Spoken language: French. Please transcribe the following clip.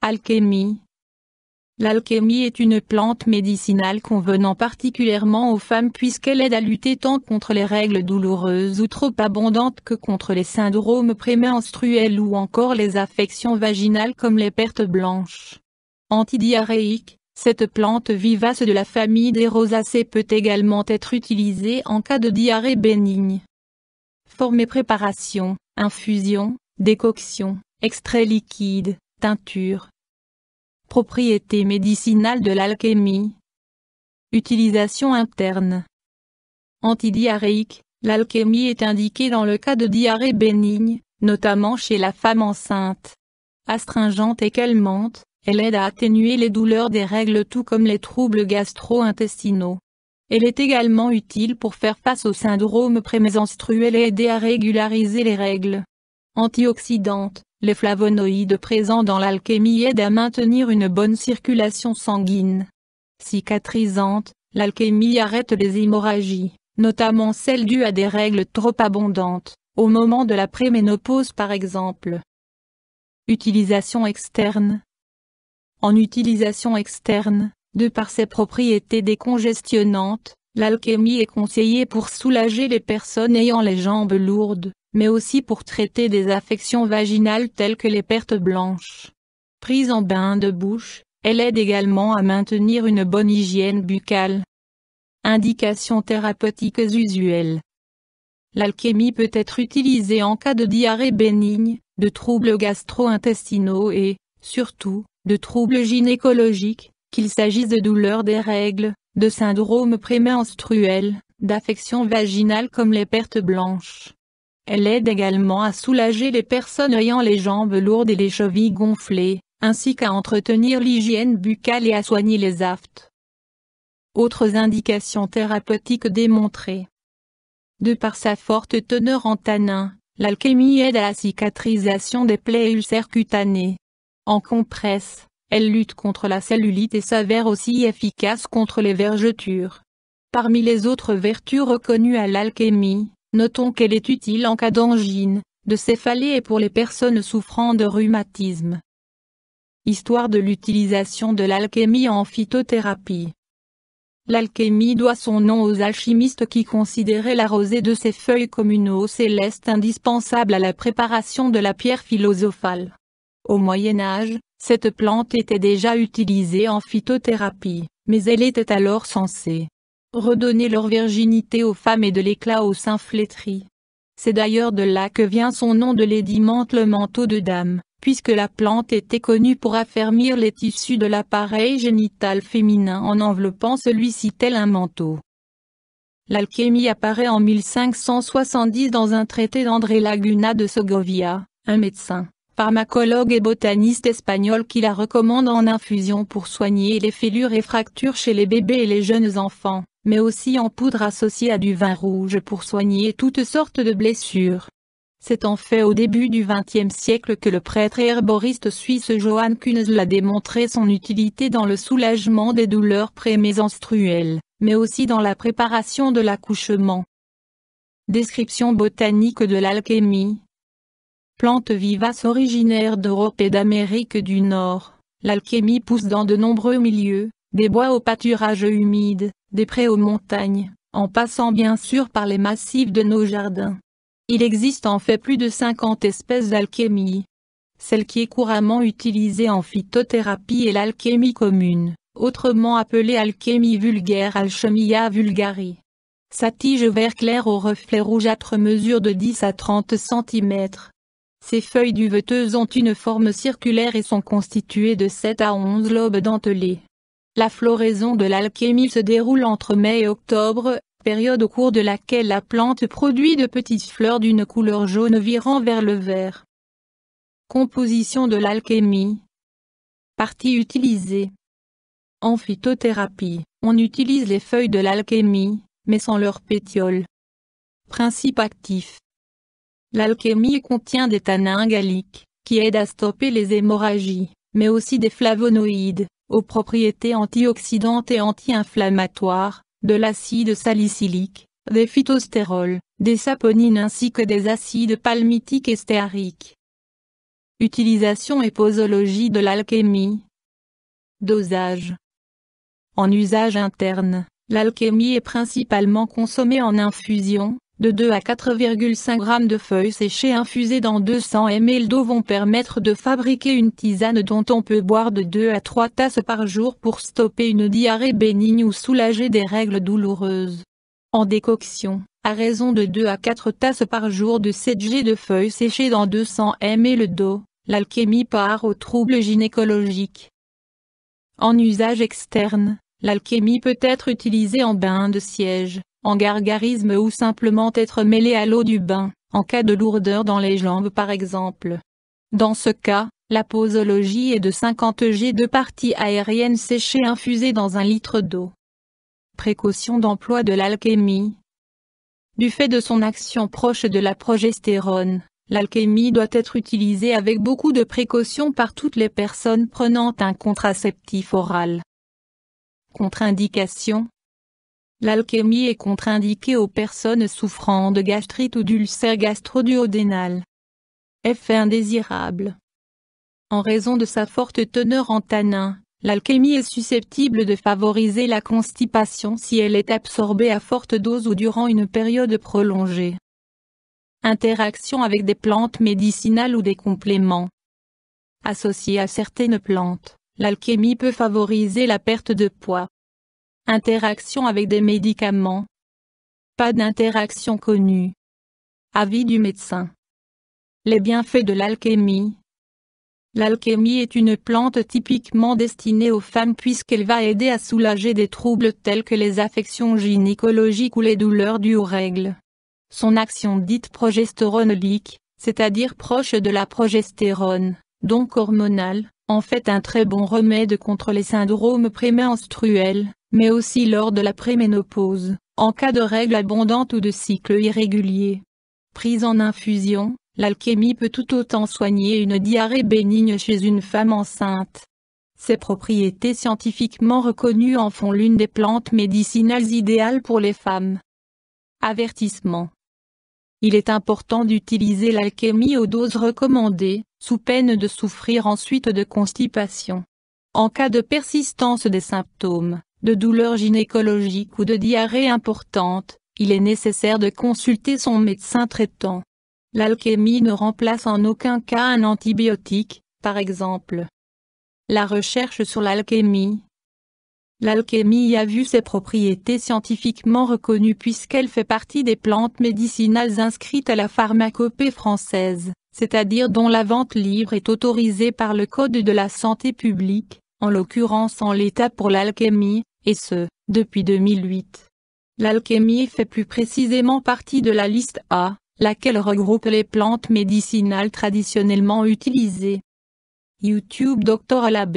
Alchémie. L'alchémie est une plante médicinale convenant particulièrement aux femmes puisqu'elle aide à lutter tant contre les règles douloureuses ou trop abondantes que contre les syndromes prémenstruels ou encore les affections vaginales comme les pertes blanches. Antidiarrhéique, cette plante vivace de la famille des rosacées peut également être utilisée en cas de diarrhée bénigne. Forme et préparation, infusion, décoction, extrait liquide, teinture. Propriétés médicinales de l'alchémie. Utilisation interne. Antidiarrhéique, l'alchémie est indiquée dans le cas de diarrhée bénigne, notamment chez la femme enceinte. Astringente et calmante, elle aide à atténuer les douleurs des règles tout comme les troubles gastro-intestinaux. Elle est également utile pour faire face au syndrome prémenstruel et aider à régulariser les règles. Antioxydante, les flavonoïdes présents dans l'alchémie aident à maintenir une bonne circulation sanguine. Cicatrisante, l'alchémie arrête les hémorragies, notamment celles dues à des règles trop abondantes, au moment de la préménopause par exemple. Utilisation externe. En utilisation externe, de par ses propriétés décongestionnantes, l'alchémie est conseillée pour soulager les personnes ayant les jambes lourdes, mais aussi pour traiter des affections vaginales telles que les pertes blanches. Prise en bain de bouche, elle aide également à maintenir une bonne hygiène buccale. Indications thérapeutiques usuelles. L'alchémie peut être utilisée en cas de diarrhée bénigne, de troubles gastro-intestinaux et, surtout, de troubles gynécologiques, qu'il s'agisse de douleurs des règles, de syndromes prémenstruels, d'affections vaginales comme les pertes blanches. Elle aide également à soulager les personnes ayant les jambes lourdes et les chevilles gonflées, ainsi qu'à entretenir l'hygiène buccale et à soigner les aftes. Autres indications thérapeutiques démontrées. De par sa forte teneur en tanins, l'alchémie aide à la cicatrisation des plaies et ulcères cutanés. En compresse, elle lutte contre la cellulite et s'avère aussi efficace contre les vergetures. Parmi les autres vertus reconnues à l'alchémie, notons qu'elle est utile en cas d'angine, de céphalée et pour les personnes souffrant de rhumatisme. Histoire de l'utilisation de l'alchémie en phytothérapie. L'alchémie doit son nom aux alchimistes qui considéraient la rosée de ses feuilles comme une eau céleste indispensable à la préparation de la pierre philosophale. Au Moyen Âge, cette plante était déjà utilisée en phytothérapie, mais elle était alors censée redonner leur virginité aux femmes et de l'éclat aux seins flétris. C'est d'ailleurs de là que vient son nom de lédimante, le manteau de dame, puisque la plante était connue pour affermir les tissus de l'appareil génital féminin en enveloppant celui-ci tel un manteau. L'alchémie apparaît en 1570 dans un traité d'André Laguna de Segovia, un médecin, pharmacologue et botaniste espagnol qui la recommande en infusion pour soigner les fêlures et fractures chez les bébés et les jeunes enfants, mais aussi en poudre associée à du vin rouge pour soigner toutes sortes de blessures. C'est en fait au début du XXe siècle que le prêtre et herboriste suisse Johann Kuhnse a démontré son utilité dans le soulagement des douleurs prémenstruelles, mais aussi dans la préparation de l'accouchement. Description botanique de l'alchémie. Plante vivace originaire d'Europe et d'Amérique du Nord, l'alchémie pousse dans de nombreux milieux, des bois aux pâturages humides, des prés aux montagnes, en passant bien sûr par les massifs de nos jardins. Il existe en fait plus de 50 espèces d'alchémie. Celle qui est couramment utilisée en phytothérapie est l'alchémie commune, autrement appelée alchémie vulgaire Alchemia vulgari. Sa tige vert clair au reflet rougeâtre mesure de 10 à 30 cm. Ses feuilles duveteuses ont une forme circulaire et sont constituées de 7 à 11 lobes dentelés. La floraison de l'alchémie se déroule entre mai et octobre, période au cours de laquelle la plante produit de petites fleurs d'une couleur jaune virant vers le vert. Composition de l'alchémie. Parties utilisées. En phytothérapie, on utilise les feuilles de l'alchémie, mais sans leurs pétioles. Principe actif. L'alchémie contient des tanins galliques, qui aident à stopper les hémorragies, mais aussi des flavonoïdes, aux propriétés antioxydantes et anti-inflammatoires, de l'acide salicylique, des phytostérols, des saponines ainsi que des acides palmitiques et stéariques. Utilisation et posologie de l'alchémie. Dosage. En usage interne, l'alchémie est principalement consommée en infusion. De 2 à 4,5 g de feuilles séchées infusées dans 200 ml d'eau vont permettre de fabriquer une tisane dont on peut boire de 2 à 3 tasses par jour pour stopper une diarrhée bénigne ou soulager des règles douloureuses. En décoction, à raison de 2 à 4 tasses par jour de 7 g de feuilles séchées dans 200 ml d'eau, l'alchémie part aux troubles gynécologiques. En usage externe, l'alchémie peut être utilisée en bain de siège, en gargarisme ou simplement être mêlée à l'eau du bain, en cas de lourdeur dans les jambes par exemple. Dans ce cas, la posologie est de 50 g de parties aériennes séchées infusées dans 1 litre d'eau. Précaution d'emploi de l'alchémie. Du fait de son action proche de la progestérone, l'alchémie doit être utilisée avec beaucoup de précaution par toutes les personnes prenant un contraceptif oral. Contre-indication. L'alchémie est contre-indiquée aux personnes souffrant de gastrite ou d'ulcère gastro-duodénal. Effet indésirable. En raison de sa forte teneur en tanins, l'alchémie est susceptible de favoriser la constipation si elle est absorbée à forte dose ou durant une période prolongée. Interaction avec des plantes médicinales ou des compléments. Associée à certaines plantes, l'alchémie peut favoriser la perte de poids. Interaction avec des médicaments. Pas d'interaction connue. Avis du médecin. Les bienfaits de l'alchémie. L'alchémie est une plante typiquement destinée aux femmes puisqu'elle va aider à soulager des troubles tels que les affections gynécologiques ou les douleurs dues aux règles. Son action dite progestéronique, c'est-à-dire proche de la progestérone, donc hormonale, en fait un très bon remède contre les syndromes prémenstruels, mais aussi lors de la préménopause, en cas de règles abondantes ou de cycles irréguliers. Prise en infusion, l'alchémie peut tout autant soigner une diarrhée bénigne chez une femme enceinte. Ses propriétés scientifiquement reconnues en font l'une des plantes médicinales idéales pour les femmes. Avertissement. Il est important d'utiliser l'alchémie aux doses recommandées, sous peine de souffrir ensuite de constipation. En cas de persistance des symptômes, de douleurs gynécologiques ou de diarrhée importante, il est nécessaire de consulter son médecin traitant. L'alchémie ne remplace en aucun cas un antibiotique, par exemple. La recherche sur l'alchémie. L'alchémie a vu ses propriétés scientifiquement reconnues puisqu'elle fait partie des plantes médicinales inscrites à la pharmacopée française, c'est-à-dire dont la vente libre est autorisée par le Code de la santé publique, en l'occurrence en l'état pour l'alchémie, et ce, depuis 2008. L'alchémie fait plus précisément partie de la liste A, laquelle regroupe les plantes médicinales traditionnellement utilisées. YouTube Dr Alabé.